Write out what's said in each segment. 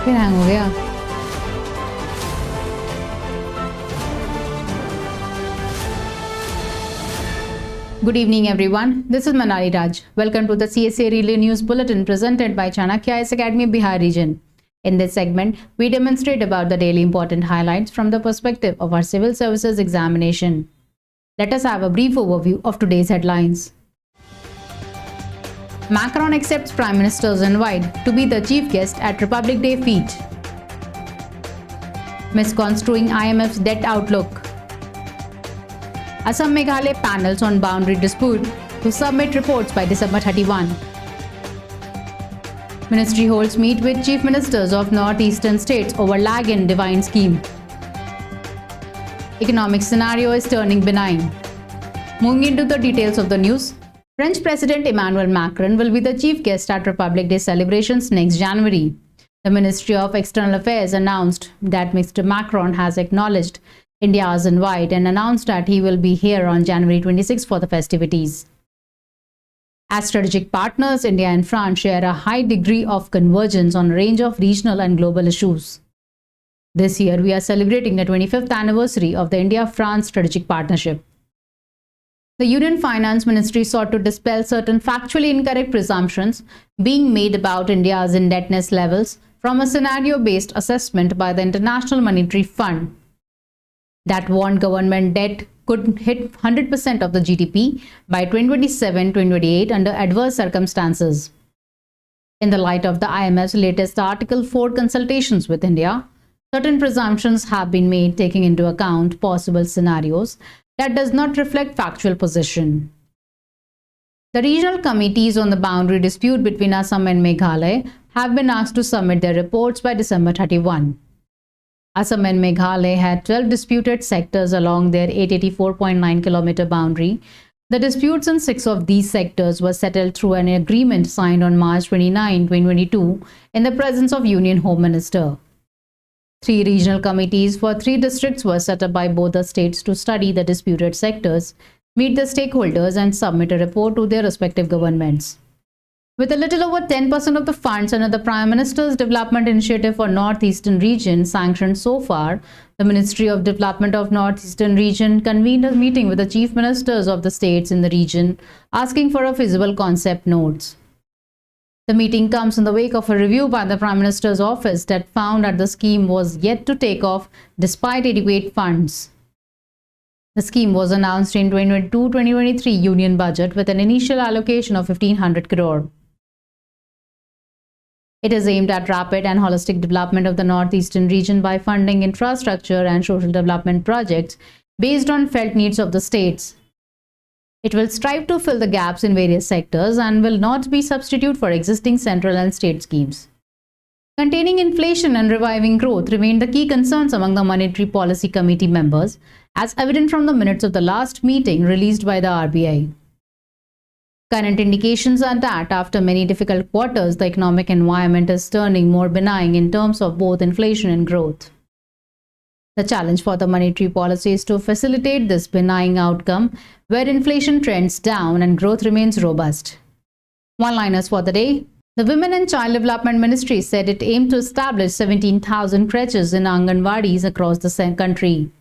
फिर हैंग हो गया। Good evening everyone, this is Manali Raj. Welcome to the CSA Relay News Bulletin presented by Chanakya IAS Academy Bihar region. In this segment, we demonstrate about the daily important highlights from the perspective of our civil services examination. Let us have a brief overview of today's headlines. Macron accepts Prime Minister's invite to be the chief guest at Republic Day feat. Misconstruing IMF's debt outlook. Assam Meghalaya panels on boundary dispute to submit reports by December 31. Ministry holds meet with chief ministers of northeastern states over lag in divine scheme. Economic scenario is turning benign. Moving into the details of the news, French President Emmanuel Macron will be the chief guest at Republic Day celebrations next January. The Ministry of External Affairs announced that Mr. Macron has acknowledged India's invite and announced that he will be here on January 26 for the festivities. As strategic partners, India and France share a high degree of convergence on a range of regional and global issues. This year, we are celebrating the 25th anniversary of the India-France strategic partnership. The Union Finance Ministry sought to dispel certain factually incorrect presumptions being made about India's indebtedness levels from a scenario-based assessment by the International Monetary Fund that warned government debt could hit 100% of the GDP by 2027-2028 under adverse circumstances. In the light of the IMF's latest Article 4 consultations with India, certain presumptions have been made taking into account possible scenarios that does not reflect factual position. The regional committees on the boundary dispute between Assam and Meghalaya have been asked to submit their reports by December 31. Assam and Meghalaya had 12 disputed sectors along their 884.9 kilometer boundary. The disputes in 6 of these sectors were settled through an agreement signed on March 29, 2022 in the presence of Union Home Minister. 3 regional committees for 3 districts were set up by both the states to study the disputed sectors, meet the stakeholders and submit a report to their respective governments. With a little over 10% of the funds under the Prime Minister's Development Initiative for Northeastern Region sanctioned so far, the Ministry of Development of Northeastern Region convened a meeting with the chief ministers of the states in the region, asking for a feasible concept notes. The meeting comes in the wake of a review by the Prime Minister's office that found that the scheme was yet to take off despite adequate funds. The scheme was announced in 2022-2023 Union Budget with an initial allocation of 1,500 crore. It is aimed at rapid and holistic development of the Northeastern region by funding infrastructure and social development projects based on felt needs of the states. It will strive to fill the gaps in various sectors and will not be substitute for existing central and state schemes. Containing inflation and reviving growth remained the key concerns among the Monetary Policy Committee members, as evident from the minutes of the last meeting released by the RBI. Current indications are that after many difficult quarters, the economic environment is turning more benign in terms of both inflation and growth. The challenge for the monetary policy is to facilitate this benign outcome where inflation trends down and growth remains robust. One-liners for the day. The Women and Child Development Ministry said it aimed to establish 17,000 creches in Anganwadis across the country.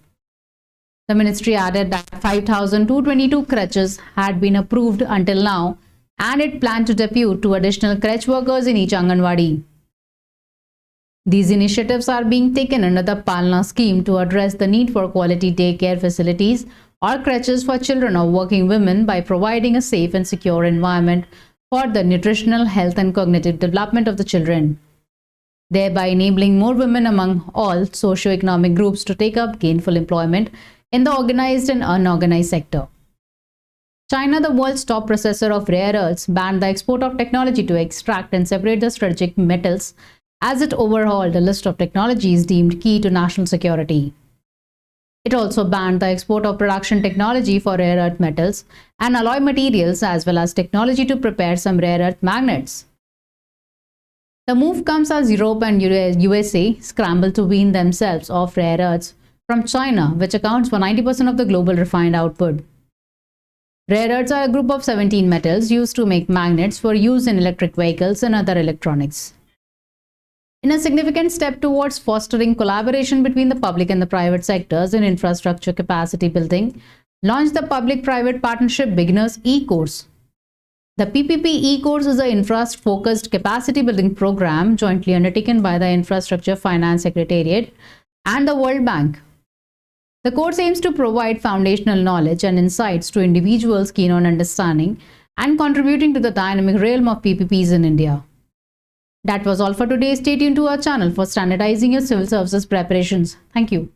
The ministry added that 5,222 creches had been approved until now, and it planned to depute 2 additional creche workers in each Anganwadi. These initiatives are being taken under the Palna scheme to address the need for quality daycare facilities or creches for children of working women by providing a safe and secure environment for the nutritional, health and cognitive development of the children, thereby enabling more women among all socio-economic groups to take up gainful employment in the organized and unorganized sector. China, the world's top processor of rare earths, banned the export of technology to extract and separate the strategic metals as it overhauled a list of technologies deemed key to national security. It also banned the export of production technology for rare earth metals and alloy materials as well as technology to prepare some rare earth magnets. The move comes as Europe and USA scramble to wean themselves off rare earths from China, which accounts for 90% of the global refined output. Rare earths are a group of 17 metals used to make magnets for use in electric vehicles and other electronics. In a significant step towards fostering collaboration between the public and the private sectors in infrastructure capacity building, launched the Public-Private Partnership Beginners E-Course. The PPP E-Course is an infra-focused capacity building program jointly undertaken by the Infrastructure Finance Secretariat and the World Bank. The course aims to provide foundational knowledge and insights to individuals keen on understanding and contributing to the dynamic realm of PPPs in India. That was all for today. Stay tuned to our channel for standardizing your civil services preparations. Thank you.